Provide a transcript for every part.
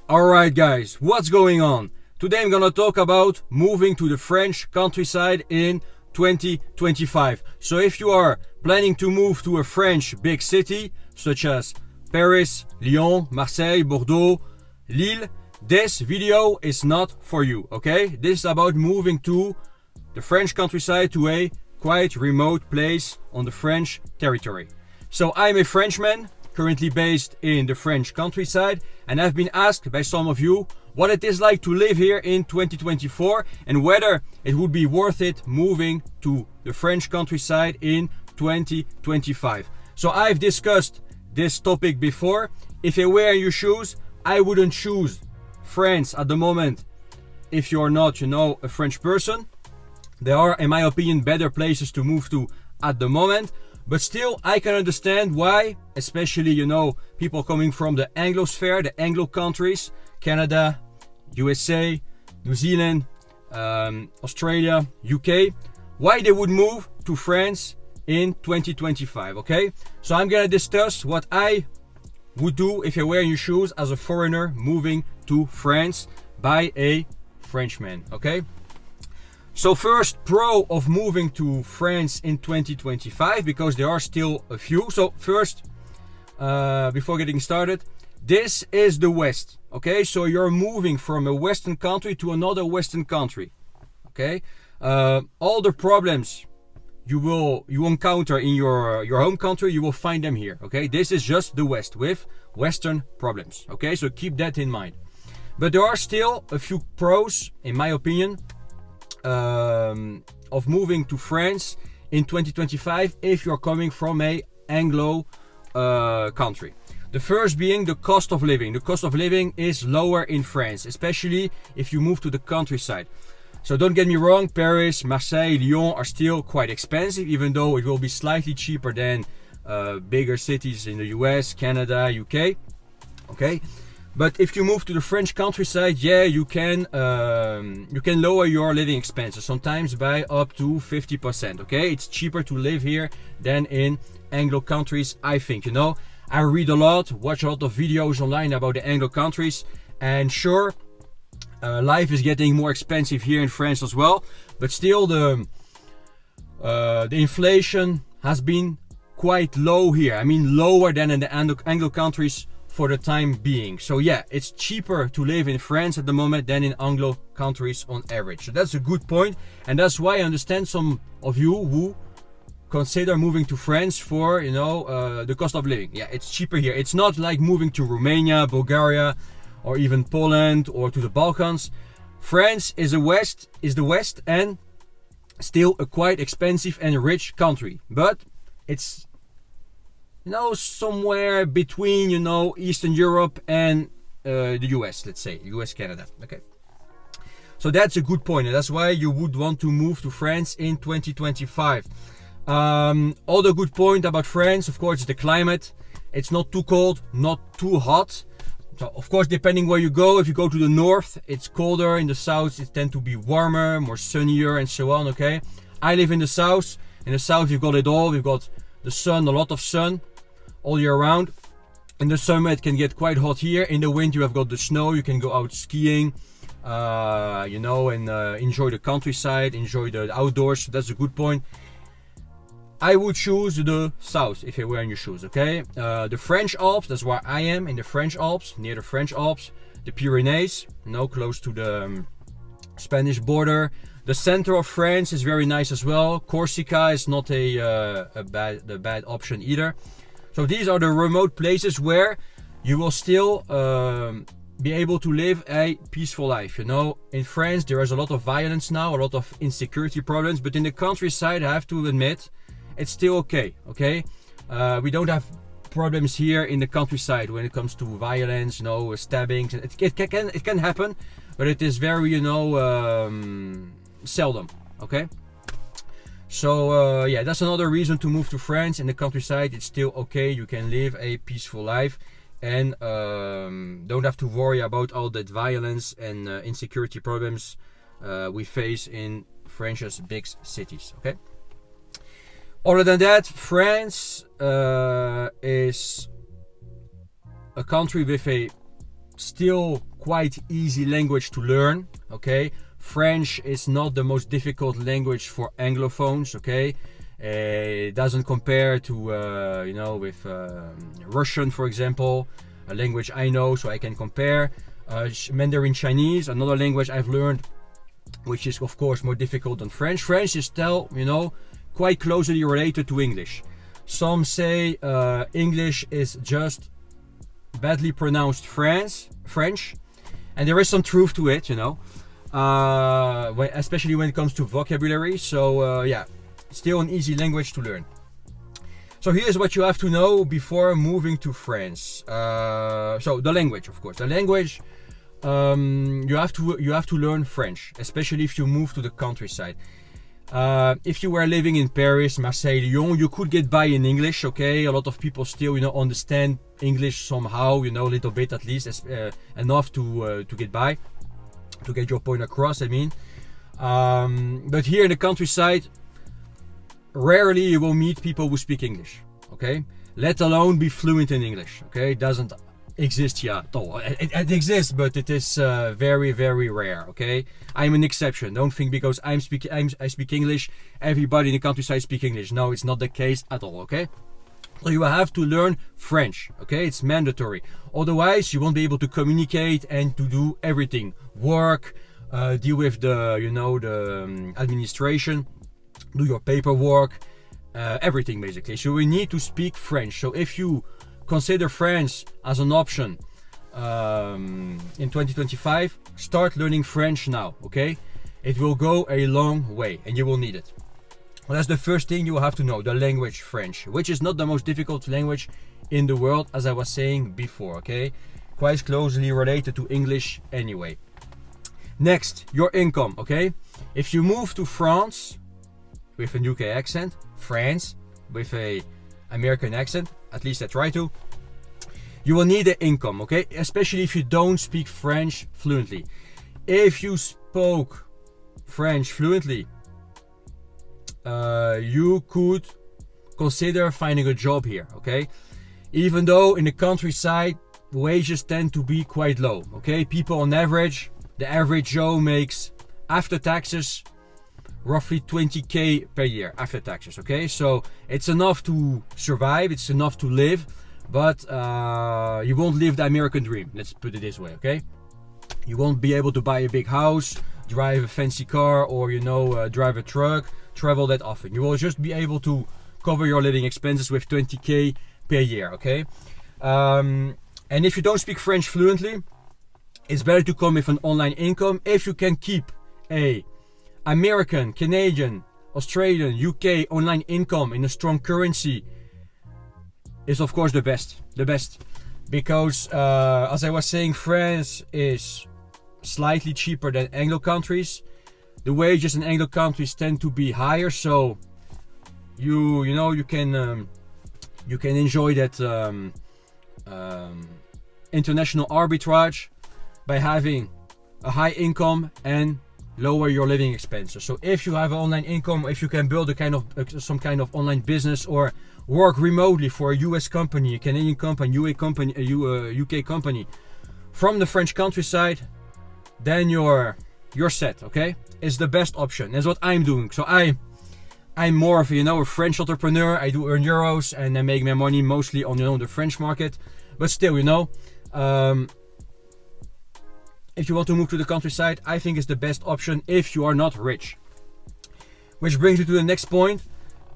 Alright guys, what's going on? Today I'm gonna talk about moving to the French countryside in 2025. So if you are planning to move to a French big city, such as Paris, Lyon, Marseille, Bordeaux, Lille, this video is not for you, okay? This is about moving to the French countryside, to a quite remote place on the French territory. So I'm a Frenchman, currently based in the French countryside, and I've been asked by some of you what it is like to live here in 2024 and whether it would be worth it moving to the French countryside in 2025. So I've discussed this topic before. If you're wearing your shoes, I wouldn't choose France at the moment if you're not, a French person. There are, in my opinion, better places to move to at the moment. But still, I can understand why, especially, people coming from the Anglosphere, the Anglo countries, Canada, USA, New Zealand, Australia, UK, why they would move to France in 2025, okay? So I'm gonna discuss what I would do if you're wearing your shoes as a foreigner moving to France by a Frenchman, okay? So first, pro of moving to France in 2025, because there are still a few. So first, before getting started, this is the West, okay? So you're moving from a Western country to another Western country, okay? All the problems you encounter in your home country, you will find them here, okay? This is just the West with Western problems, okay? So keep that in mind. But there are still a few pros, in my opinion, of moving to France in 2025 if you're coming from a Anglo country. The first being the cost of living. The cost of living is lower in France, especially if you move to the countryside. So don't get me wrong, Paris, Marseille, Lyon are still quite expensive, even though it will be slightly cheaper than bigger cities in the US, Canada, UK. Okay. But if you move to the French countryside, yeah, you can lower your living expenses, sometimes by up to 50%, okay? It's cheaper to live here than in Anglo countries, I think, I read a lot, watch a lot of videos online about the Anglo countries, and sure, life is getting more expensive here in France as well, but still the inflation has been quite low here. I mean, lower than in the Anglo countries for the time being. So yeah, it's cheaper to live in France at the moment than in Anglo countries on average. So that's a good point, and that's why I understand some of you who consider moving to France for the cost of living. Yeah, it's cheaper here. It's not like moving to Romania, Bulgaria, or even Poland or to the Balkans. France is the West and still a quite expensive and rich country, but it's somewhere between, Eastern Europe and the US, let's say, US, Canada, okay? So that's a good point, and that's why you would want to move to France in 2025. Other good point about France, of course, is the climate. It's not too cold, not too hot. So, of course, depending where you go, if you go to the north, it's colder. In the south, it tends to be warmer, more sunnier, and so on, okay? I live in the south. In the south, you've got it all. You've got the sun, a lot of sun, all year round. In the summer it can get quite hot here. In the winter you have got the snow. You can go out skiing, and enjoy the countryside, enjoy the outdoors. So that's a good point. I would choose the south if you're wearing your shoes, okay? The French Alps, that's where I am, in the French Alps, near the French Alps. The Pyrenees, close to the Spanish border. The center of France is very nice as well. Corsica is not a bad option either. So these are the remote places where you will still be able to live a peaceful life. In France there is a lot of violence now, a lot of insecurity problems, but in the countryside, I have to admit, it's still okay. We don't have problems here in the countryside when it comes to violence, stabbings. It can happen, but it is very, seldom, okay? So yeah, that's another reason to move to France. In the countryside, it's still okay. You can live a peaceful life and don't have to worry about all that violence and insecurity problems we face in France's big cities, okay? Other than that, France is a country with a still quite easy language to learn, okay? French is not the most difficult language for Anglophones, okay? It doesn't compare to, with Russian, for example, a language I know, so I can compare. Mandarin Chinese, another language I've learned, which is of course more difficult than French. French is still, quite closely related to English. Some say English is just badly pronounced French, and there is some truth to it, especially when it comes to vocabulary. So still an easy language to learn. So here's what you have to know before moving to France. So the language, of course. The language, you have to learn French, especially if you move to the countryside. If you were living in Paris, Marseille, Lyon, you could get by in English, okay? A lot of people still, understand English somehow, a little bit at least, enough to get by, to get your point across, I mean. But here in the countryside, rarely you will meet people who speak English, okay? Let alone be fluent in English, okay? It doesn't exist here at all. It exists, but it is very, very rare, okay? I'm an exception. Don't think because I speak English, everybody in the countryside speak English. No, it's not the case at all, okay? So you have to learn French, okay? It's mandatory. Otherwise, you won't be able to communicate and to do everything. Work, deal with the, the administration, do your paperwork, everything basically. So we need to speak French. So if you consider French as an option in 2025, start learning French now, okay? It will go a long way and you will need it. Well, that's the first thing you have to know, the language French, which is not the most difficult language in the world, as I was saying before, okay? Quite closely related to English anyway. Next, your income, okay? If you move to France with a UK accent, France with a American accent, at least I try to, you will need an income, okay? Especially if you don't speak French fluently. If you spoke French fluently, you could consider finding a job here, okay? Even though in the countryside, wages tend to be quite low, okay? People on average, the average Joe makes, after taxes, roughly 20k per year after taxes, okay? So it's enough to survive, it's enough to live, but you won't live the American dream, let's put it this way, okay? You won't be able to buy a big house, drive a fancy car, or drive a truck, travel that often. You will just be able to cover your living expenses with 20k per year, okay? And if you don't speak French fluently, it's better to come with an online income. If you can keep a American, Canadian, Australian, UK online income in a strong currency, is of course the best. Because as I was saying, France is slightly cheaper than Anglo countries. The wages in Anglo countries tend to be higher, so you can enjoy that international arbitrage by having a high income and lower your living expenses. So if you have an online income, if you can build some kind of online business or work remotely for a US company, a Canadian company, a UK company from the French countryside, then you're set, okay? It's the best option. That's what I'm doing. So I'm more of a French entrepreneur. I do earn euros and I make my money mostly on the French market. But still, if you want to move to the countryside, I think it's the best option if you are not rich. Which brings me to the next point.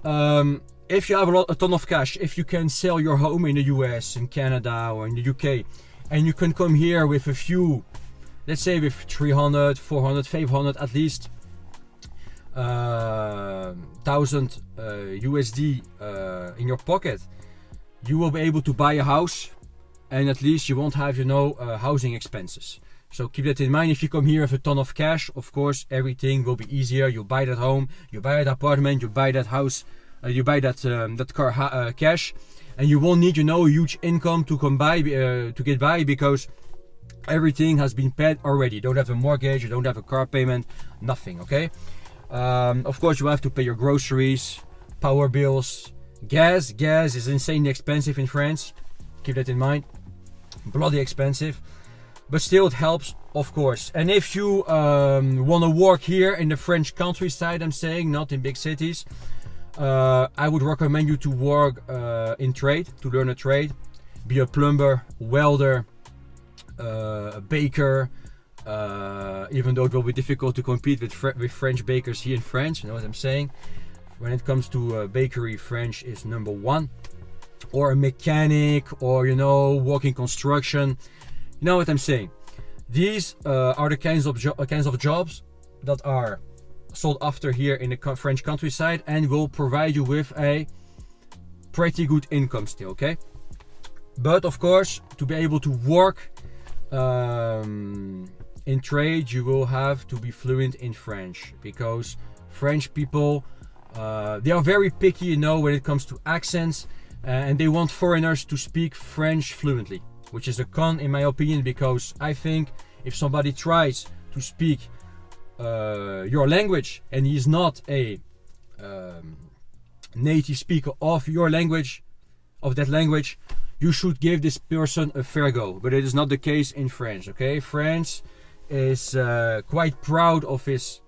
If you have a ton of cash, if you can sell your home in the US, in Canada, or in the UK, and you can come here with a few, let's say with 300, 400, 500 at least, 1000 USD in your pocket, you will be able to buy a house, and at least you won't have, housing expenses. So keep that in mind. If you come here with a ton of cash, of course, everything will be easier. You buy that home, you buy that apartment, you buy that house, you buy that car cash, and you won't need, a huge income to get by, because everything has been paid already. You don't have a mortgage, you don't have a car payment, nothing, okay? Of course, you have to pay your groceries, power bills, gas. Gas is insanely expensive in France. Keep that in mind. Bloody expensive. but still it helps, of course. And if you want to work here in the French countryside, I'm saying, not in big cities, I would recommend you to work in trade, to learn a trade. Be a plumber, welder, a baker, even though it will be difficult to compete with French bakers here in France, you know what I'm saying? When it comes to bakery, French is number one. Or a mechanic, or, you know, working construction, you know what I'm saying? These are the kinds of jobs that are sought after here in the French countryside and will provide you with a pretty good income still, okay? But of course, to be able to work in trade, you will have to be fluent in French, because French people, they are very picky, you know, when it comes to accents, and they want foreigners to speak French fluently, which is a con in my opinion, because I think if somebody tries to speak your language and he's not a native speaker of your language, of that language, you should give this person a fair go. But it is not the case in France, okay? France is quite proud of its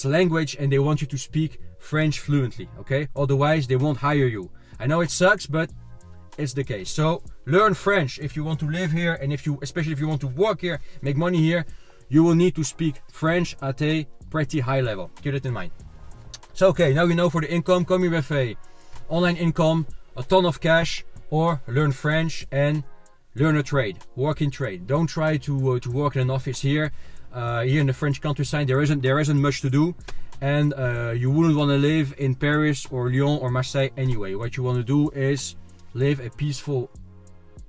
language, and they want you to speak French fluently, okay? Otherwise they won't hire you. I know it sucks, but it's the case. So learn French if you want to live here, and especially if you want to work here, make money here, you will need to speak French at a pretty high level. Keep it in mind. So okay, now you know for the income, come here with a online income, a ton of cash, or learn French and learn a trade, work in trade. Don't try to work in an office here. Here in the French countryside, there isn't much to do. And you wouldn't want to live in Paris or Lyon or Marseille anyway. What you want to do is live a peaceful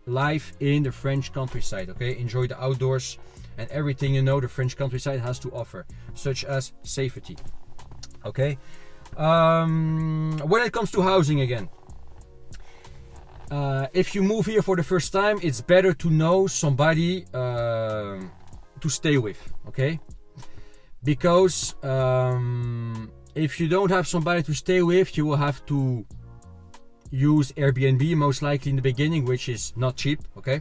life in the French countryside, okay? Enjoy the outdoors and everything, you know, the French countryside has to offer, such as safety, okay? When it comes to housing again, if you move here for the first time, it's better to know somebody to stay with, okay? Because if you don't have somebody to stay with, you will have to use Airbnb most likely in the beginning, which is not cheap, okay?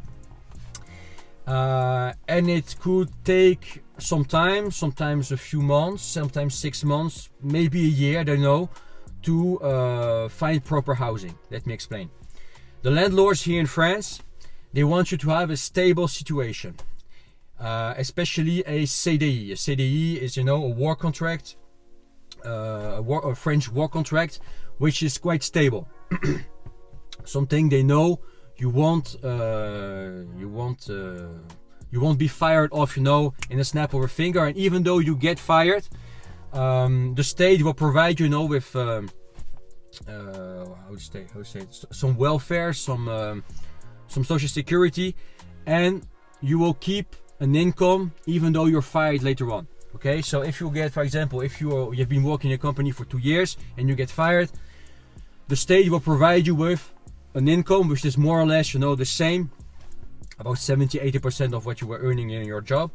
And it could take some time, sometimes a few months, sometimes 6 months, maybe a year, I don't know, to find proper housing. Let me explain. The landlords here in France, they want you to have a stable situation. Especially a CDI. A CDI is, you know, a work contract, a French work contract, which is quite stable. Something they know you won't be fired off, you know, in a snap of a finger. And even though you get fired, the state will provide you, you know, with how to say it, some welfare, some social security, and you will keep an income even though you're fired later on, okay? So if you get, for example, if you've been working in a company for 2 years and you get fired, the state will provide you with an income which is more or less, you know, the same, about 70-80% of what you were earning in your job,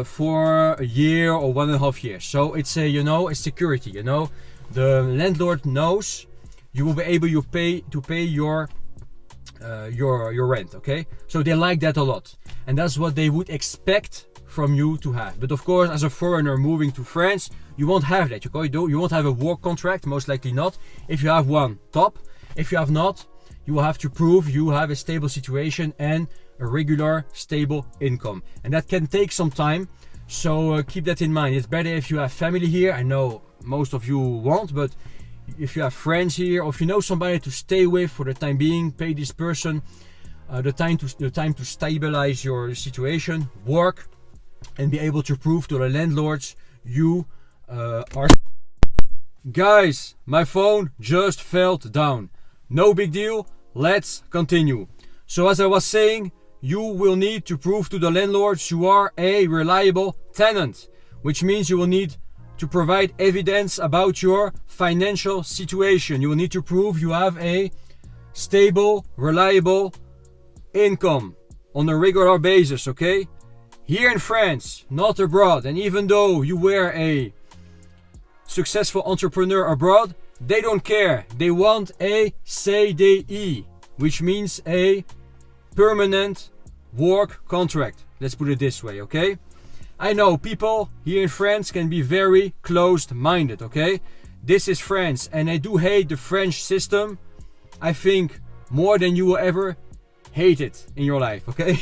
for a year or 1.5 years. So it's a, you know, a security, you know, the landlord knows you will be able to pay your rent, okay? So they like that a lot, and that's what they would expect from you to have. But of course, as a foreigner moving to France, you won't have that. You won't have a work contract, most likely not. If you have one, top. If you have not, you will have to prove you have a stable situation and a regular stable income, and that can take some time. So keep that in mind. It's better if you have family here. I know most of you won't, but if you have friends here, or if you know somebody to stay with for the time being, pay this person the time to stabilize your situation, work, and be able to prove to the landlords you are. Guys, my phone just fell down. No big deal. Let's continue. So as I was saying, you will need to prove to the landlords you are a reliable tenant, which means you will need to provide evidence about your financial situation. You will need to prove you have a stable, reliable income on a regular basis, okay? Here in France, not abroad. And even though you were a successful entrepreneur abroad, they don't care. They want a CDI, which means a permanent work contract. Let's put it this way, okay? I know people here in France can be very closed-minded, okay? This is France, and I do hate the French system. I think more than you will ever hate it in your life, okay?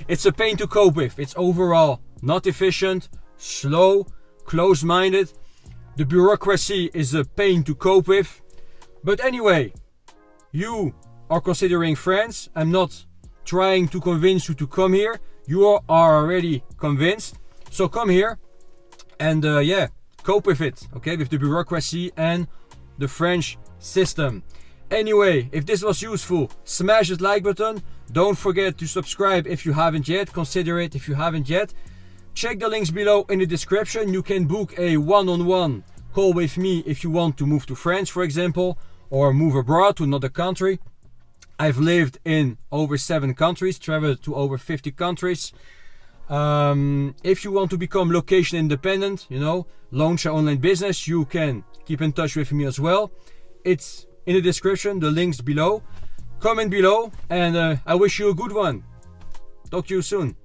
It's a pain to cope with. It's overall not efficient, slow, closed-minded. The bureaucracy is a pain to cope with. But anyway, you are considering France. I'm not trying to convince you to come here. You are already convinced. So come here and yeah, cope with it, okay? With the bureaucracy and the French system. Anyway, if this was useful, smash that like button. Don't forget to subscribe if you haven't yet. Consider it if you haven't yet. Check the links below in the description. You can book a one-on-one call with me if you want to move to France, for example, or move abroad to another country. I've lived in over 7 countries, traveled to over 50 countries. If you want to become location independent, you know, launch your online business, you can keep in touch with me as well. It's in the description, the links below. Comment below, and I wish you a good one. Talk to you soon.